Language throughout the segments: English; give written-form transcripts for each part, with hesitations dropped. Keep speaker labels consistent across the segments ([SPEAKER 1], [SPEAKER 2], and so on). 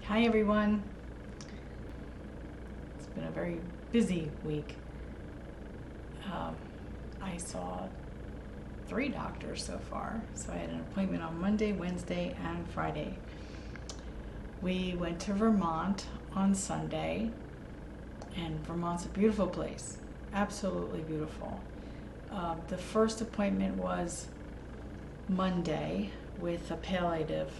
[SPEAKER 1] Hi everyone. It's been a very busy week. Um, I saw 3 doctors so far. So I had an appointment on Monday, Wednesday, and Friday. We went to Vermont on Sunday, and Vermont's a beautiful place. Absolutely beautiful. The first appointment was Monday with a palliative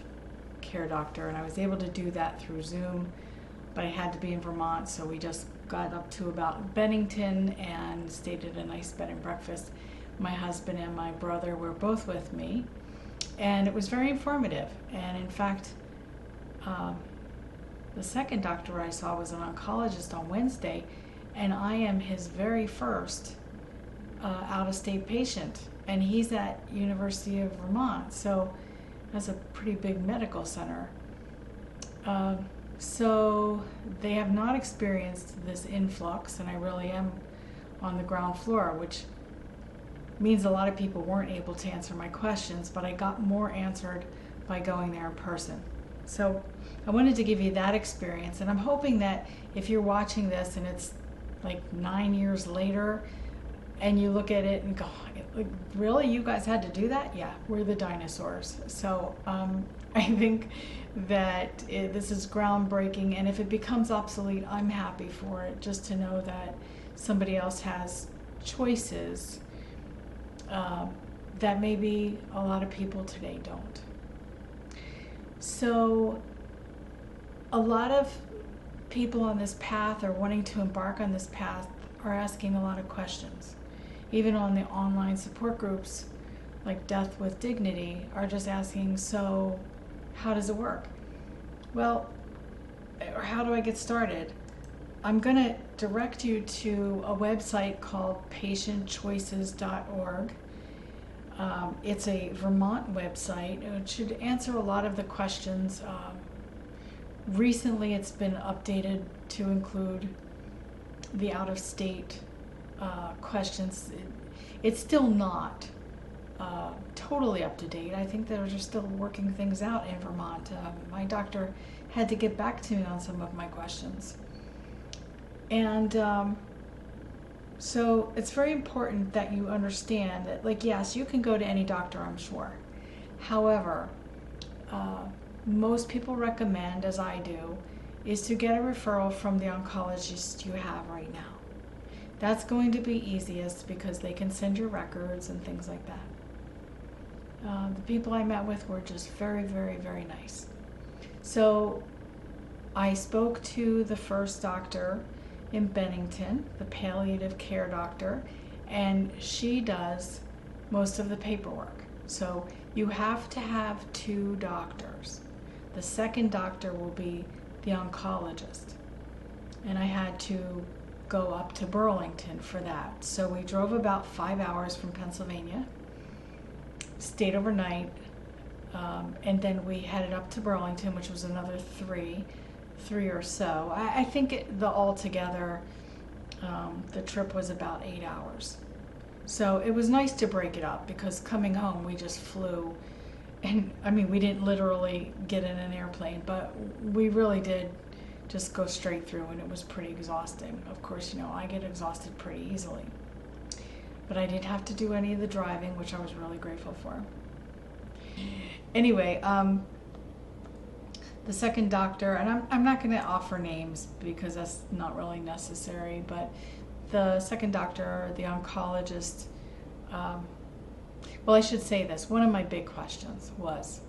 [SPEAKER 1] care doctor, and I was able to do that through Zoom, but I had to be in Vermont, so we just got up to about Bennington and stayed at a nice bed and breakfast. My husband and my brother were both with me, and it was very informative. And in fact, the second doctor I saw was an oncologist on Wednesday, and I am his very first out-of-state patient, and he's at University of Vermont, so that's a pretty big medical center. So they have not experienced this influx, and I really am on the ground floor, which means a lot of people weren't able to answer my questions, but I got more answered by going there in person. So I wanted to give you that experience, and I'm hoping that if you're watching this and it's like 9 years later, and you look at it and go, like, really, you guys had to do that? Yeah, we're the dinosaurs. So I think that this is groundbreaking, and if it becomes obsolete, I'm happy for it, just to know that somebody else has choices that maybe a lot of people today don't. So a lot of people on this path, or wanting to embark on this path, are asking a lot of questions. Even on the online support groups like Death with Dignity are just asking, so how does it work? Well, or how do I get started? I'm going to direct you to a website called patientchoices.org. It's a Vermont website. It should answer a lot of the questions. Recently it's been updated to include the out-of-state questions. It's still not totally up to date. I think they're just still working things out in Vermont. My doctor had to get back to me on some of my questions. And so it's very important that you understand that, like, yes, you can go to any doctor, I'm sure. However, most people recommend, as I do, is to get a referral from the oncologist you have right now. That's going to be easiest because they can send your records and things like that. The people I met with were just very, very, very nice. So I spoke to the first doctor in Bennington, the palliative care doctor, and she does most of the paperwork. So you have to have 2 doctors. The second doctor will be the oncologist. And I had to go up to Burlington for that. So we drove about 5 hours from Pennsylvania, stayed overnight, and then we headed up to Burlington, which was another three or so. I think altogether, the trip was about 8 hours. So it was nice to break it up, because coming home we just flew, and I mean, we didn't literally get in an airplane, but we really did just go straight through, and it was pretty exhausting. Of course, I get exhausted pretty easily, but I didn't have to do any of the driving, which I was really grateful for. Anyway, the second doctor, and I'm not going to offer names because that's not really necessary, but the second doctor, the oncologist, well, I should say this. One of my big questions was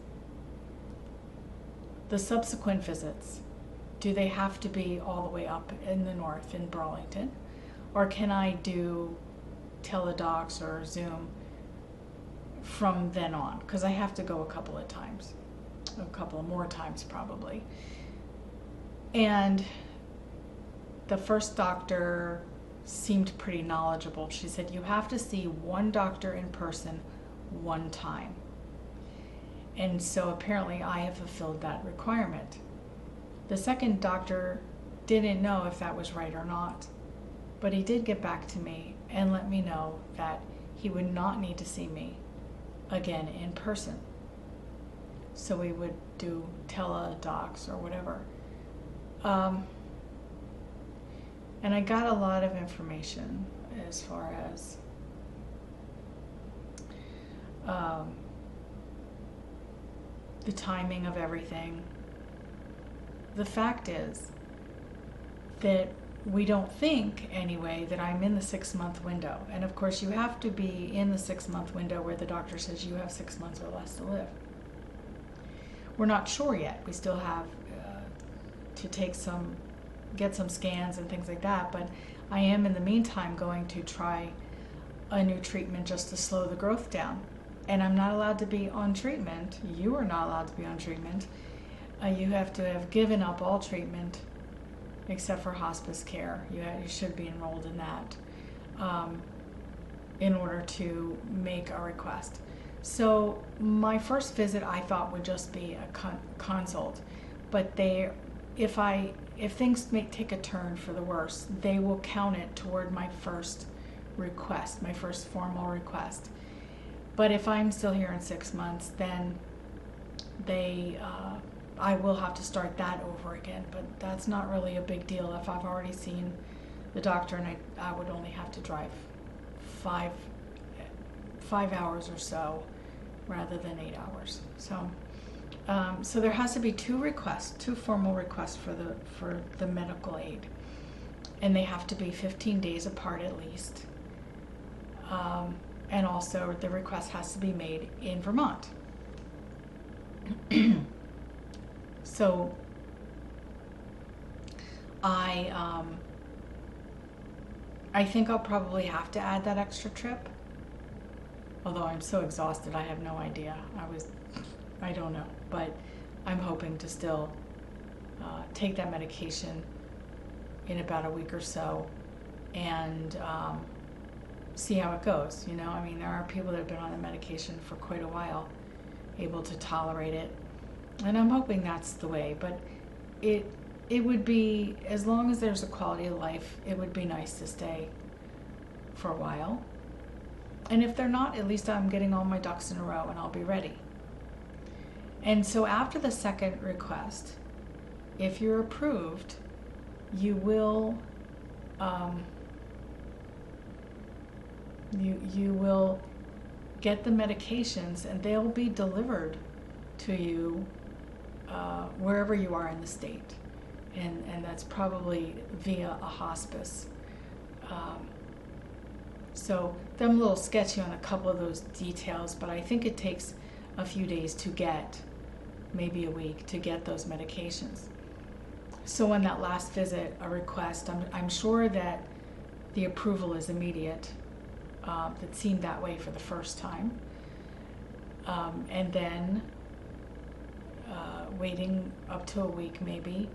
[SPEAKER 1] the subsequent visits. Do they have to be all the way up in the north in Burlington? Or can I do teledocs or Zoom from then on? Because I have to go a couple of times. A couple of more times probably. And the first doctor seemed pretty knowledgeable. She said, you have to see one doctor in person one time. And so apparently I have fulfilled that requirement. The second doctor didn't know if that was right or not, but he did get back to me and let me know that he would not need to see me again in person. So we would do teledocs or whatever. Um, and I got a lot of information as far as the timing of everything. The fact is that we don't think, anyway, that I'm in the 6-month window. And of course, you have to be in the 6-month window where the doctor says you have 6 months or less to live. We're not sure yet. We still have to get some scans and things like that. But I am, in the meantime, going to try a new treatment just to slow the growth down. And I'm not allowed to be on treatment. You are not allowed to be on treatment. You have to have given up all treatment except for hospice care. You should be enrolled in that in order to make a request. So my first visit I thought would just be a consult, but if things may take a turn for the worse, they will count it toward my first request, my first formal request. But if I'm still here in 6 months, then I will have to start that over again. But that's not really a big deal if I've already seen the doctor, and I would only have to drive 5 hours or so rather than 8 hours. So there has to be two formal requests for the medical aid, and they have to be 15 days apart at least. And also the request has to be made in Vermont. So I think I'll probably have to add that extra trip. Although I'm so exhausted, I have no idea. I don't know, but I'm hoping to still take that medication in about a week or so and see how it goes. You know, I mean, there are people that have been on the medication for quite a while, able to tolerate it, and I'm hoping that's the way. But it would be, as long as there's a quality of life, it would be nice to stay for a while. And if they're not, at least I'm getting all my ducks in a row and I'll be ready. And so after the second request, if you're approved, you will you will get the medications, and they'll be delivered to you wherever you are in the state, and that's probably via a hospice. So I'm a little sketchy on a couple of those details, but I think it takes a few days to get, maybe a week, to get those medications. So on that last visit, a request, I'm sure that the approval is immediate. That seemed that way for the first time. And then waiting up to a week maybe,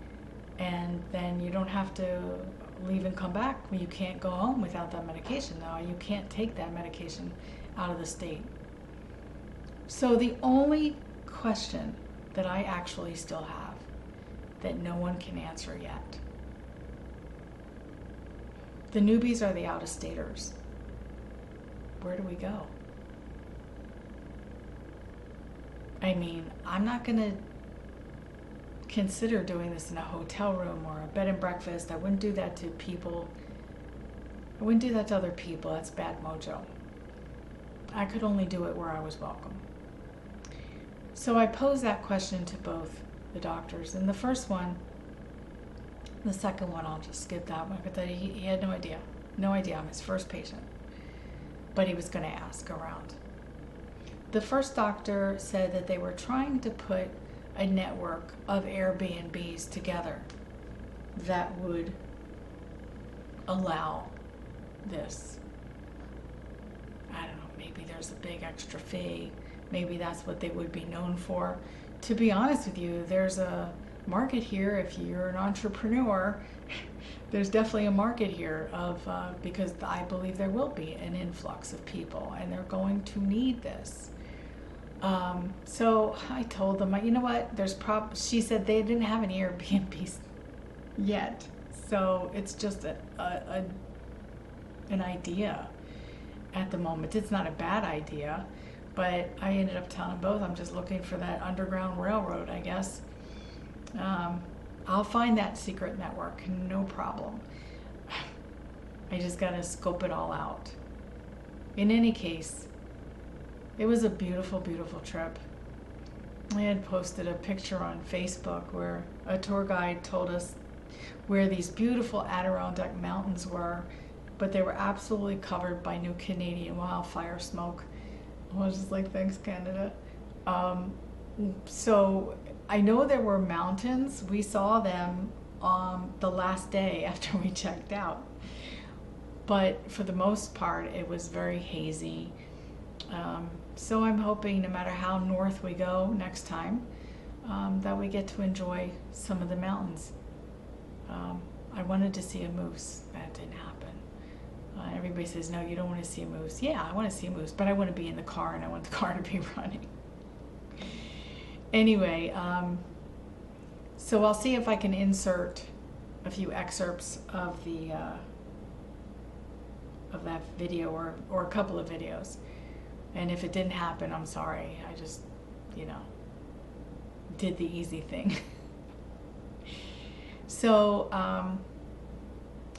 [SPEAKER 1] and then you don't have to leave and come back. You can't go home without that medication now. You can't take that medication out of the state. So the only question that I actually still have that no one can answer yet, the newbies are the out-of-staters. Where do we go? I mean, I'm not going to consider doing this in a hotel room or a bed and breakfast. I wouldn't do that to people. I wouldn't do that to other people. That's bad mojo. I could only do it where I was welcome. So I posed that question to both the doctors. And the first one, the second one, I'll just skip that one, but he had no idea. No idea. I'm his first patient. But he was going to ask around. The first doctor said that they were trying to put a network of Airbnbs together that would allow this. I don't know, maybe there's a big extra fee. Maybe that's what they would be known for. To be honest with you, there's a market here. If you're an entrepreneur, there's definitely a market here because I believe there will be an influx of people, and they're going to need this. So I told them, you know what? She said they didn't have any Airbnbs yet, so it's just an idea at the moment. It's not a bad idea, but I ended up telling them both I'm just looking for that underground railroad, I guess. I'll find that secret network, no problem. I just gotta scope it all out. In any case, it was a beautiful, beautiful trip. I had posted a picture on Facebook where a tour guide told us where these beautiful Adirondack mountains were, but they were absolutely covered by New Canadian wildfire smoke. I was just like, thanks, Canada. So I know there were mountains. We saw them on the last day after we checked out. But for the most part, it was very hazy. So I'm hoping no matter how north we go next time, that we get to enjoy some of the mountains. I wanted to see a moose. That didn't happen. Everybody says, no, you don't want to see a moose. Yeah, I want to see a moose, but I want to be in the car and I want the car to be running. Anyway, so I'll see if I can insert a few excerpts of the of that video or a couple of videos. And if it didn't happen, I'm sorry. I just, did the easy thing. So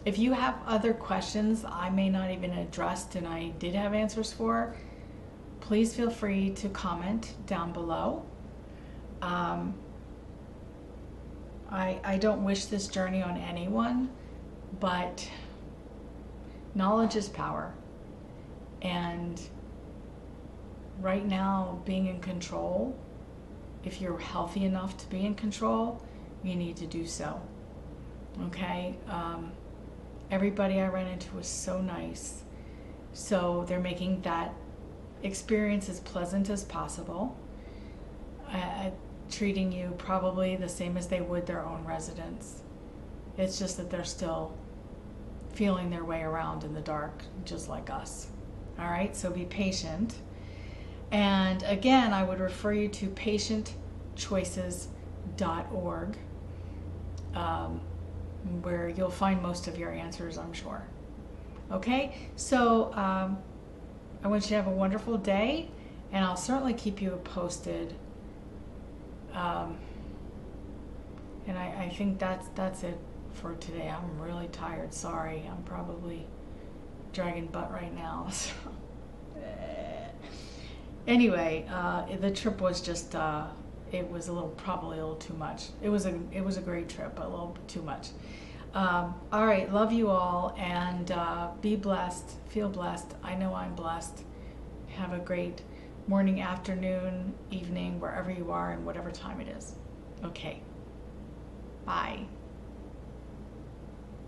[SPEAKER 1] if you have other questions I may not even addressed and I did have answers for, please feel free to comment down below. I don't wish this journey on anyone, but knowledge is power. And right now, being in control, if you're healthy enough to be in control, you need to do so. Okay? Everybody I ran into was so nice. So they're making that experience as pleasant as possible. Treating you probably the same as they would their own residents. It's just that they're still feeling their way around in the dark, just like us. All right, so be patient. And again, I would refer you to patientchoices.org, where you'll find most of your answers, I'm sure. Okay, so I want you to have a wonderful day, and I'll certainly keep you posted. And I think that's it for today. I'm really tired. Sorry, I'm probably dragging butt right now. So. Anyway, the trip was just it was probably a little too much. It was a great trip, but a little too much. All right, love you all, and be blessed. Feel blessed. I know I'm blessed. Have a great morning, afternoon, evening, wherever you are, and whatever time it is. Okay. Bye.